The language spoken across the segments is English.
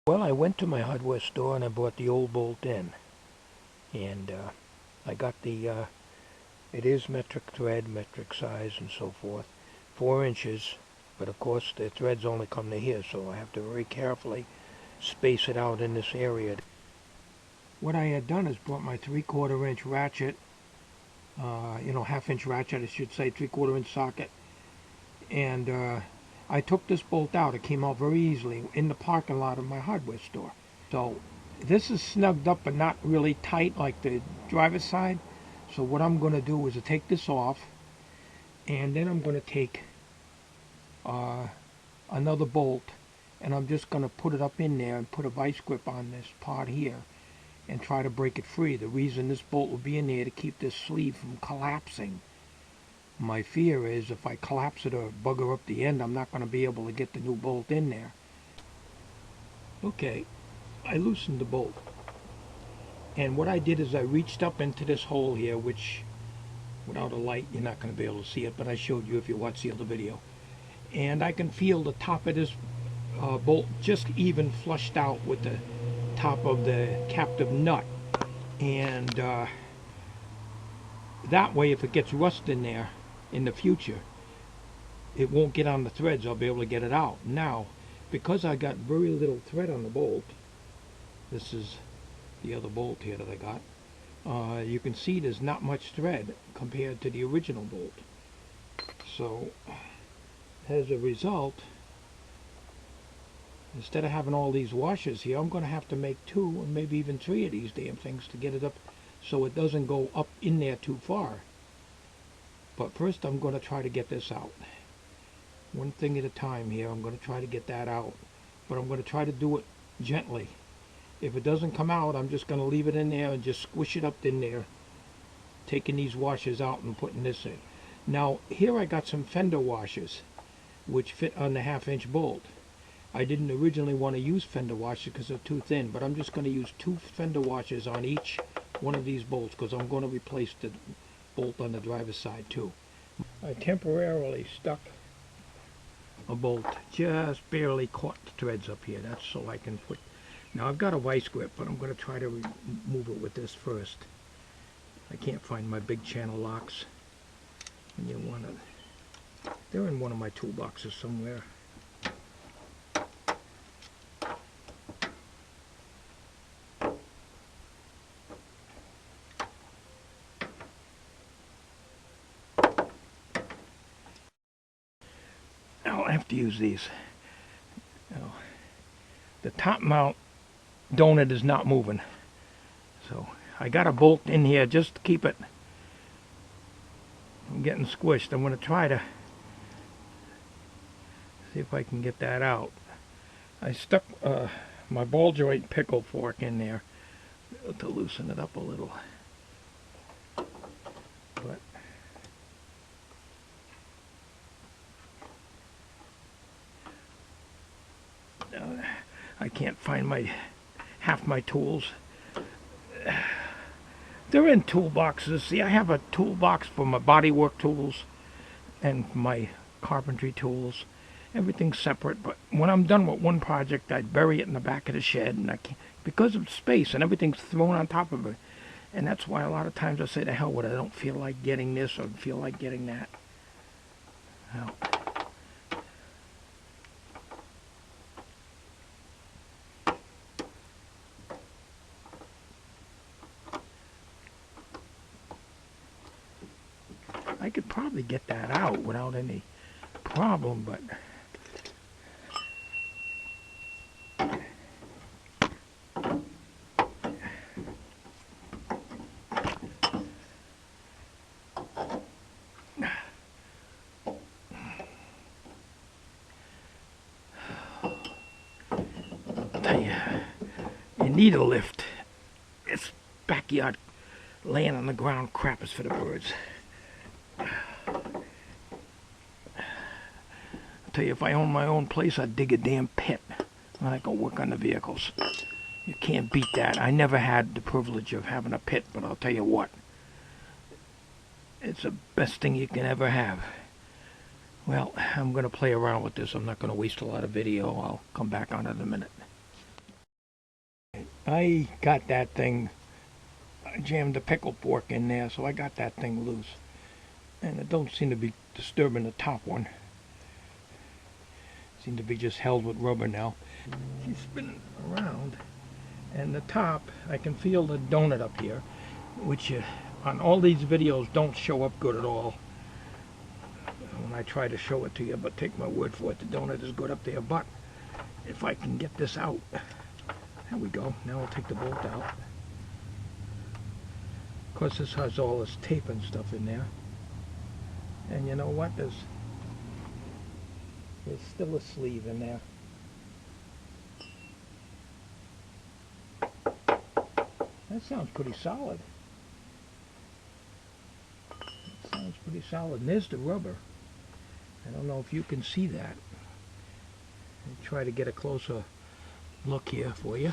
Well, I went to my hardware store and I bought the old bolt in. And I got it is metric thread, metric size and so forth, 4 inches. But of course the threads only come to here, so I have to very carefully space it out in this area. What I had done is brought my 3/4 inch ratchet, half-inch ratchet I should say, 3/4 inch socket, and I took this bolt out. It came out very easily in the parking lot of my hardware store. So this is snugged up but not really tight like the driver's side. So what I'm going to do is to take this off, and then I'm going to take another bolt, and I'm just going to put it up in there and put a vice grip on this part here and try to break it free. The reason this bolt will be in there to keep this sleeve from collapsing. My fear is if I collapse it or bugger up the end, I'm not going to be able to get the new bolt in there. Okay, I loosened the bolt. And what I did is I reached up into this hole here, which without a light you're not going to be able to see it, but I showed you if you watched the other video. And I can feel the top of this bolt just even flushed out with the top of the captive nut. And that way, if it gets rust in there in the future, it won't get on the threads. I'll be able to get it out. Now, because I got very little thread on the bolt, this is the other bolt here that I got, you can see there's not much thread compared to the original bolt. So as a result, instead of having all these washers here, I'm going to have to make 2 or maybe even 3 of these damn things to get it up so it doesn't go up in there too far. But first I'm going to try to get this out. One thing at a time here. I'm going to try to get that out, but I'm going to try to do it gently. If it doesn't come out, I'm just going to leave it in there and just squish it up in there, taking these washers out and putting this in. Now here I got some fender washers which fit on the 1/2 inch bolt. I didn't originally want to use fender washers because they're too thin, but I'm just going to use 2 fender washers on each one of these bolts because I'm going to replace the bolt on the driver's side too. I temporarily stuck a bolt, just barely caught the threads up here. That's so I can put. Now I've got a vice grip, but I'm going to try to remove it with this first. I can't find my big channel locks, and you want to. They're in one of my toolboxes somewhere. I'll have to use these. Now, the top mount donut is not moving, so I got a bolt in here just to keep it from getting squished. I'm going to try to see if I can get that out. I stuck my ball joint pickle fork in there to loosen it up a little, but I can't find half my tools. They're in toolboxes. See, I have a toolbox for my bodywork tools and my carpentry tools. Everything's separate, but when I'm done with one project, I bury it in the back of the shed, and I can't, because of space, and everything's thrown on top of it. And that's why a lot of times I say, to hell with it, I don't feel like getting this or feel like getting that. Well, I could probably get that out without any problem, but I'll tell you, you need a lift. This backyard laying on the ground crap is for the birds. Tell you, if I owned my own place, I'd dig a damn pit and I'd go work on the vehicles. You can't beat that. I never had the privilege of having a pit, but I'll tell you what, it's the best thing you can ever have. Well, I'm going to play around with this. I'm not going to waste a lot of video. I'll come back on it in a minute. I got that thing, I jammed the pickle fork in there, so I got that thing loose. And it don't seem to be disturbing the top one. Seem to be just held with rubber now. She's spinning around, and the top, I can feel the donut up here, which on all these videos don't show up good at all when I try to show it to you, but take my word for it, the donut is good up there. But if I can get this out, there we go. Now I'll take the bolt out. Of course, this has all this tape and stuff in there. And you know what? There's still a sleeve in there. That sounds pretty solid. That sounds pretty solid. And there's the rubber. I don't know if you can see that. I'll try to get a closer look here for you.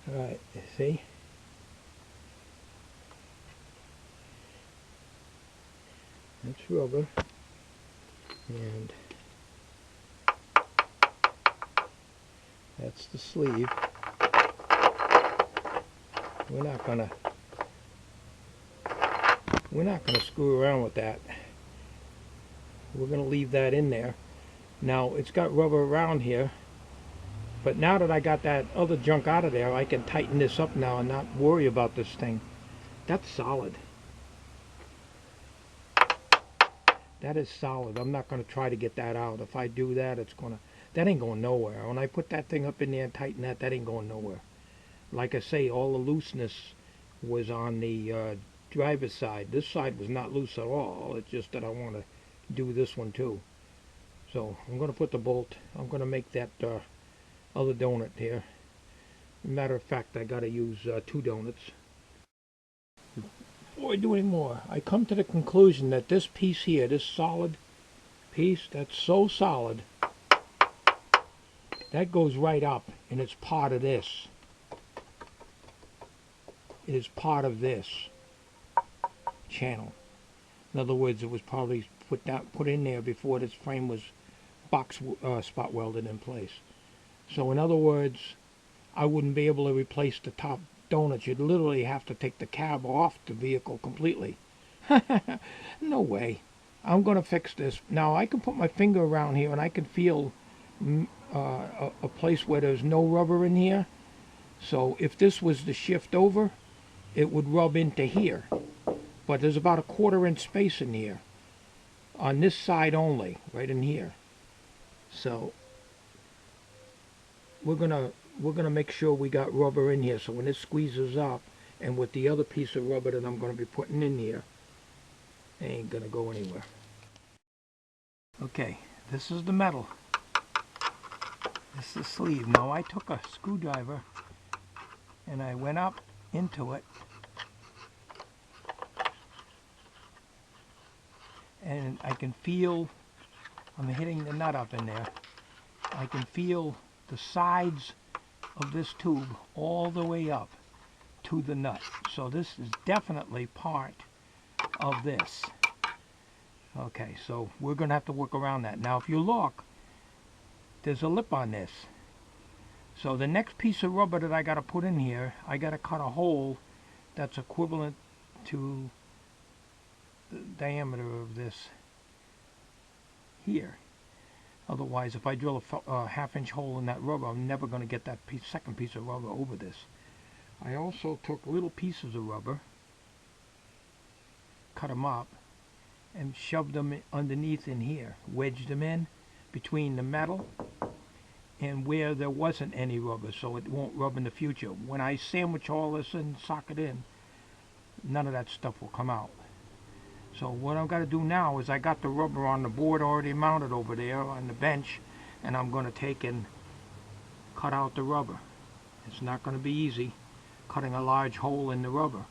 Alright, see? That's rubber. And that's the sleeve. We're not gonna screw around with that. We're gonna leave that in there. Now it's got rubber around here, but now that I got that other junk out of there, I can tighten this up now and not worry about this thing. That's solid. That is solid. I'm not going to try to get that out. If I do that, that ain't going nowhere. When I put that thing up in there and tighten that ain't going nowhere. Like I say, all the looseness was on the driver's side. This side was not loose at all. It's just that I want to do this one too. So I'm going to put the bolt. I'm going to make that other donut here. Matter of fact, I got to use 2 donuts. Before I do any more, I come to the conclusion that this piece here, this solid piece, that's so solid, that goes right up, and it's part of this. It is part of this channel. In other words, it was probably put in there before this frame was spot welded in place. So in other words, I wouldn't be able to replace the top donuts. You'd literally have to take the cab off the vehicle completely. No way. I'm going to fix this. Now I can put my finger around here and I can feel a place where there's no rubber in here. So if this was to shift over, it would rub into here. But there's about a 1/4 inch space in here. On this side only, right in here. So we're gonna make sure we got rubber in here, so when it squeezes up, and with the other piece of rubber that I'm gonna be putting in here, it ain't gonna go anywhere. Okay, this is the metal. This is the sleeve. Now I took a screwdriver and I went up into it, and I can feel, I'm hitting the nut up in there, I can feel the sides of this tube all the way up to the nut. So this is definitely part of this. Okay, so we're going to have to work around that. Now if you look, there's a lip on this. So the next piece of rubber that I got to put in here, I got to cut a hole that's equivalent to the diameter of this here. Otherwise, if I drill a 1/2 inch hole in that rubber, I'm never going to get that second piece of rubber over this. I also took little pieces of rubber, cut them up, and shoved them underneath in here, wedged them in between the metal and where there wasn't any rubber, so it won't rub in the future. When I sandwich all this and sock it in, none of that stuff will come out. So what I've got to do now is I got the rubber on the board already mounted over there on the bench, and I'm going to take and cut out the rubber. It's not going to be easy cutting a large hole in the rubber,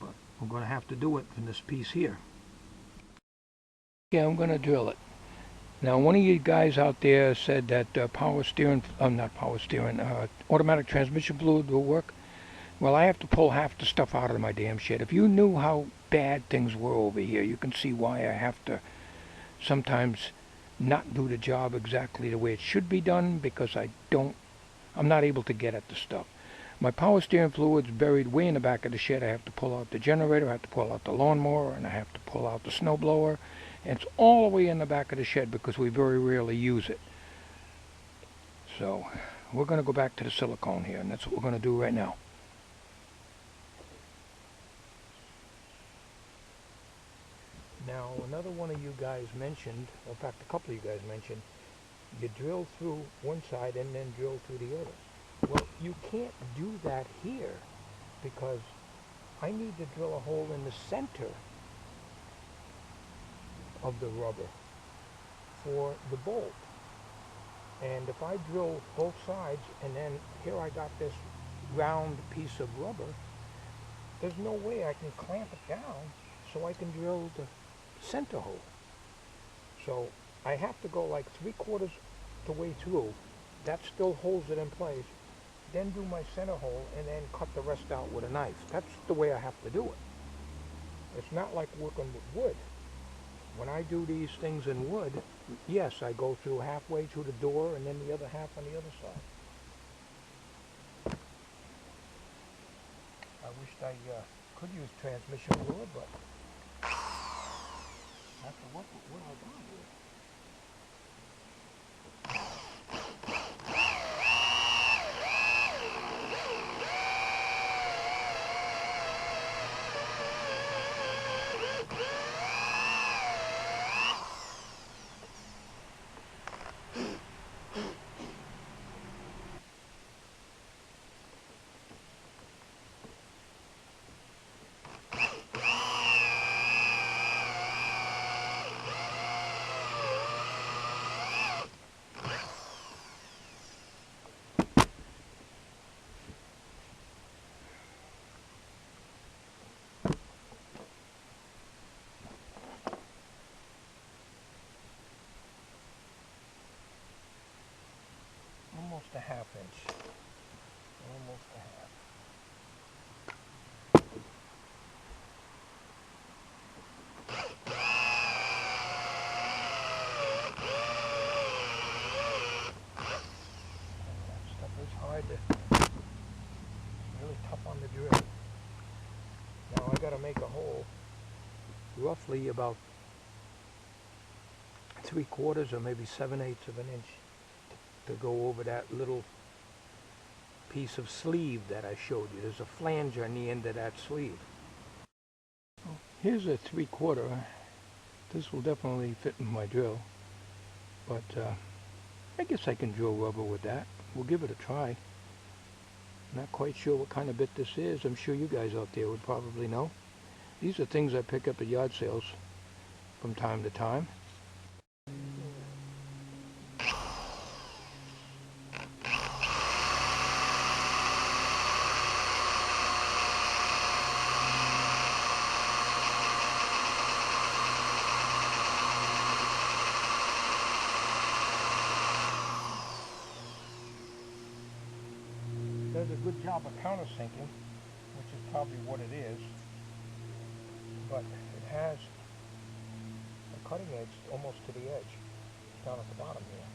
but we're going to have to do it in this piece here. Yeah, I'm going to drill it. Now one of you guys out there said that automatic transmission fluid will work. Well, I have to pull half the stuff out of my damn shit. If you knew how bad things were over here, you can see why I have to sometimes not do the job exactly the way it should be done, because I I'm not able to get at the stuff. My power steering fluid's buried way in the back of the shed. I have to pull out the generator, I have to pull out the lawnmower, and I have to pull out the snow blower. And it's all the way in the back of the shed because we very rarely use it. So we're going to go back to the silicone here, and that's what we're going to do right now. Now, another one of you guys mentioned, in fact, a couple of you guys mentioned, you drill through one side and then drill through the other. Well, you can't do that here because I need to drill a hole in the center of the rubber for the bolt. And if I drill both sides and then here I got this round piece of rubber, there's no way I can clamp it down so I can drill the center hole. So I have to go like 3/4 the way through. That still holds it in place. Then do my center hole and then cut the rest out with a knife. That's the way I have to do it. It's not like working with wood. When I do these things in wood, yes, I go through halfway through the door and then the other half on the other side. I wished I could use transmission fluid, but I have to work with what I got here. Almost a 1/2 inch. Almost a half. That stuff is hard to, really tough on the drill. Now I gotta make a hole roughly about 3/4 or maybe 7/8 of an inch to go over that little piece of sleeve that I showed you. There's a flange on the end of that sleeve. Here's a 3/4. This will definitely fit in my drill, but I guess I can drill rubber with that. We'll give it a try. Not quite sure what kind of bit this is. I'm sure you guys out there would probably know. These are things I pick up at yard sales from time to time. Does a good job of countersinking, which is probably what it is, but it has a cutting edge almost to the edge down at the bottom here.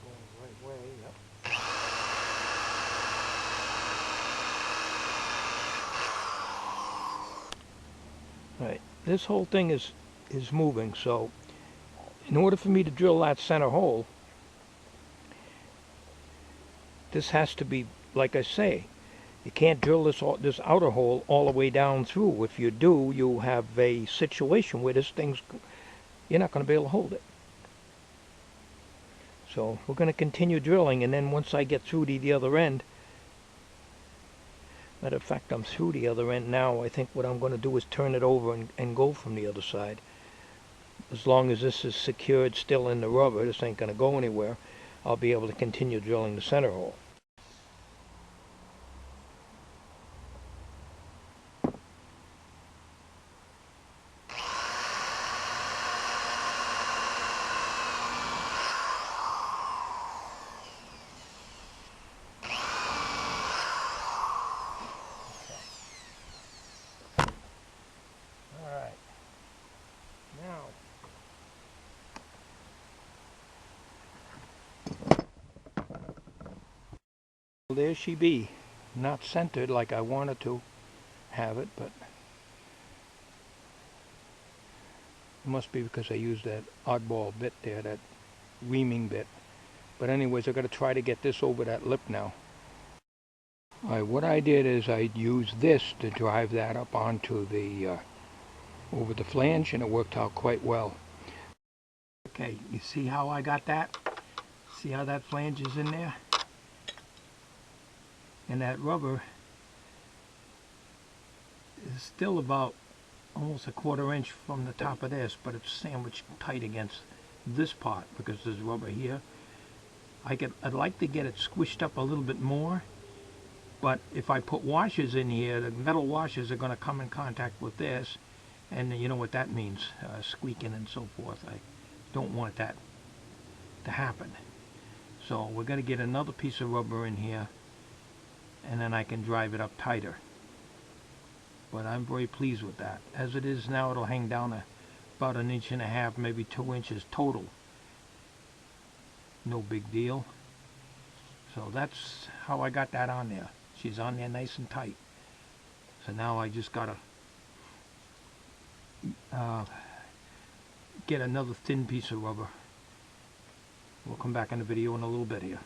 Going the right way, yep. Right, this whole thing is moving, so in order for me to drill that center hole, this has to be, like I say, you can't drill this outer hole all the way down through. If you do, you have a situation where this thing's, you're not going to be able to hold it. So we're going to continue drilling, and then once I get through to the other end, matter of fact, I'm through the other end now. I think what I'm going to do is turn it over and go from the other side. As long as this is secured still in the rubber, this ain't going to go anywhere, I'll be able to continue drilling the center hole. Alright, now Well, there she be. Not centered like I wanted to have it, but it must be because I used that oddball bit there, that reaming bit. But anyways, I got to try to get this over that lip now. Alright, what I did is I used this to drive that up onto the over the flange, and it worked out quite well. Okay, you see how I got that? See how that flange is in there? And that rubber is still about almost a 1/4 inch from the top of this, but it's sandwiched tight against this part because there's rubber here. I'd like to get it squished up a little bit more, but if I put washers in here, the metal washers are going to come in contact with this, and you know what that means, squeaking and so forth. I don't want that to happen. So we're going to get another piece of rubber in here, and then I can drive it up tighter. But I'm very pleased with that. As it is now, it'll hang down about 1.5 inches, maybe 2 inches total. No big deal. So that's how I got that on there. She's on there nice and tight. So now I just gotta get another thin piece of rubber. We'll come back in the video in a little bit here.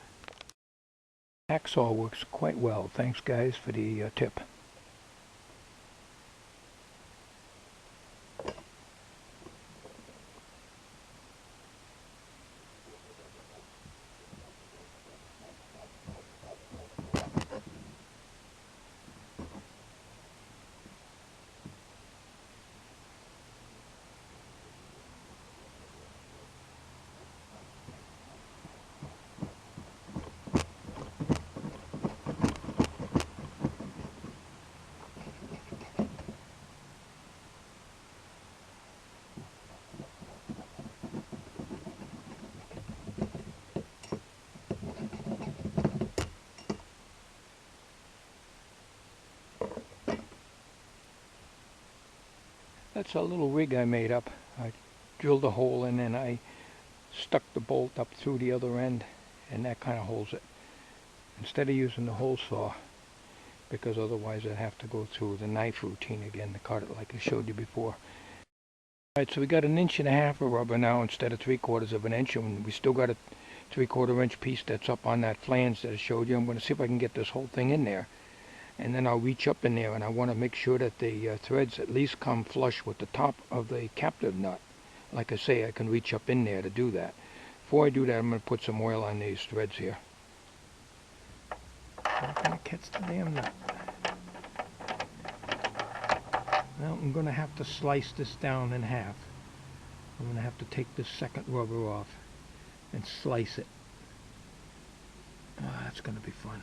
Hacksaw works quite well. Thanks guys for the tip. That's a little rig I made up. I drilled a hole in and I stuck the bolt up through the other end, and that kind of holds it. Instead of using the hole saw, because otherwise I'd have to go through the knife routine again to cut it like I showed you before. Alright, so we got 1.5 inches of rubber now instead of 3/4 of an inch, and we still got a 3/4 inch piece that's up on that flange that I showed you. I'm going to see if I can get this whole thing in there. And then I'll reach up in there, and I want to make sure that the threads at least come flush with the top of the captive nut. Like I say, I can reach up in there to do that. Before I do that, I'm going to put some oil on these threads here. Not going to catch the damn nut. Now I'm going to have to slice this down in half. I'm going to have to take this second rubber off and slice it. That's going to be fun.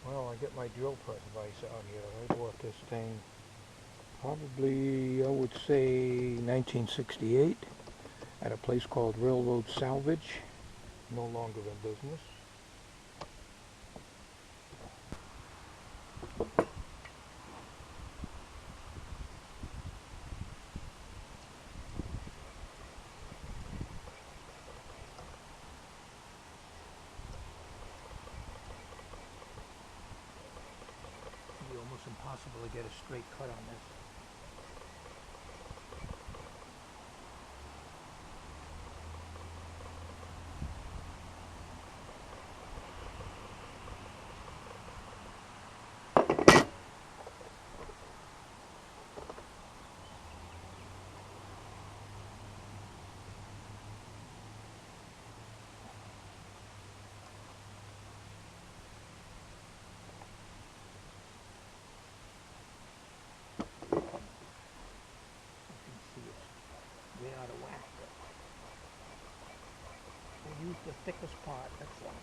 Well, I get my drill press vise out here. I bought this thing probably, I would say, 1968 at a place called Railroad Salvage. No longer in business. It'd be almost impossible to get a straight cut on this. Way out of whack. We'll use the thickest part, that's all.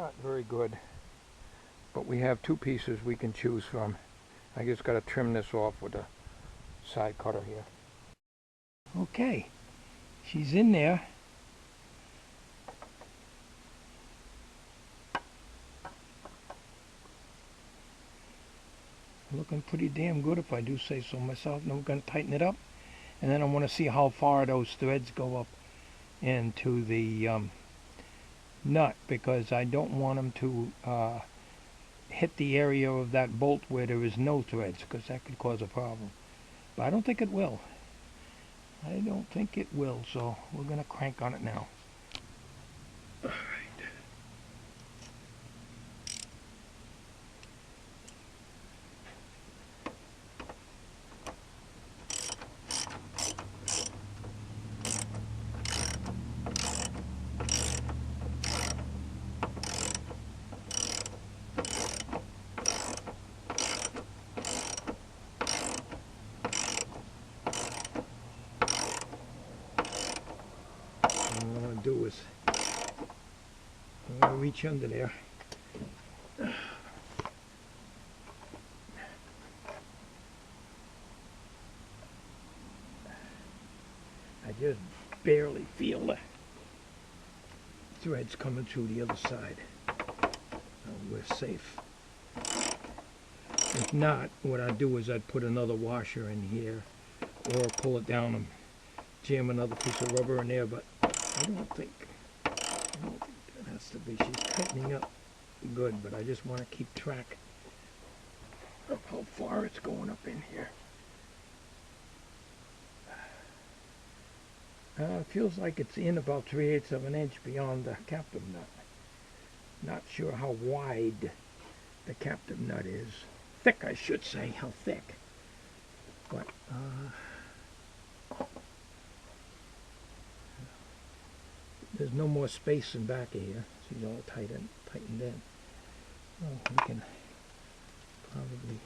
not very good, but we have two pieces we can choose from. I just got to trim this off with a side cutter here. Okay, she's in there. Looking pretty damn good if I do say so myself. Now we're going to tighten it up, and then I want to see how far those threads go up into the nut, because I don't want them to hit the area of that bolt where there is no threads, because that could cause a problem. But I don't think it will. I don't think it will, so we're going to crank on it now. Alright. What I want to do is I'm going to reach under there. I just barely feel the threads coming through the other side. We're safe. If not, what I'd do is I'd put another washer in here, or pull it down and jam another piece of rubber in there, but I don't think that has to be. She's tightening up good, but I just want to keep track of how far it's going up in here. It feels like it's in about 3/8 of an inch beyond the captive nut. Not sure how wide the captive nut is. Thick, I should say. How thick. But, there's no more space in back of here. She's all tightened in. Well, we can probably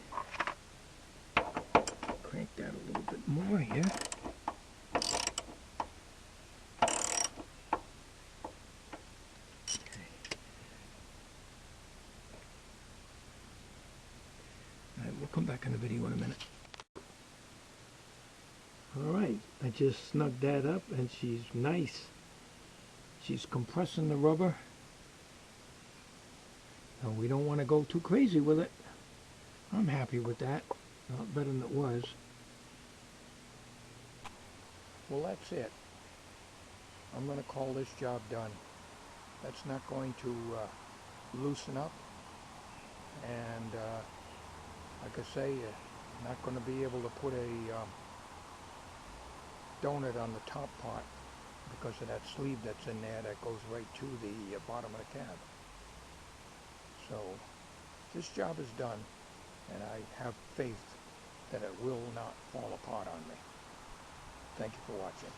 crank that a little bit more here. We'll come back in the video in a minute. Alright, I just snugged that up and she's nice. She's compressing the rubber. Now we don't want to go too crazy with it. I'm happy with that. A lot better than it was. Well, that's it. I'm going to call this job done. That's not going to loosen up. And like I say, not going to be able to put a donut on the top part because of that sleeve that's in there that goes right to the bottom of the cab. So this job is done, and I have faith that it will not fall apart on me. Thank you for watching.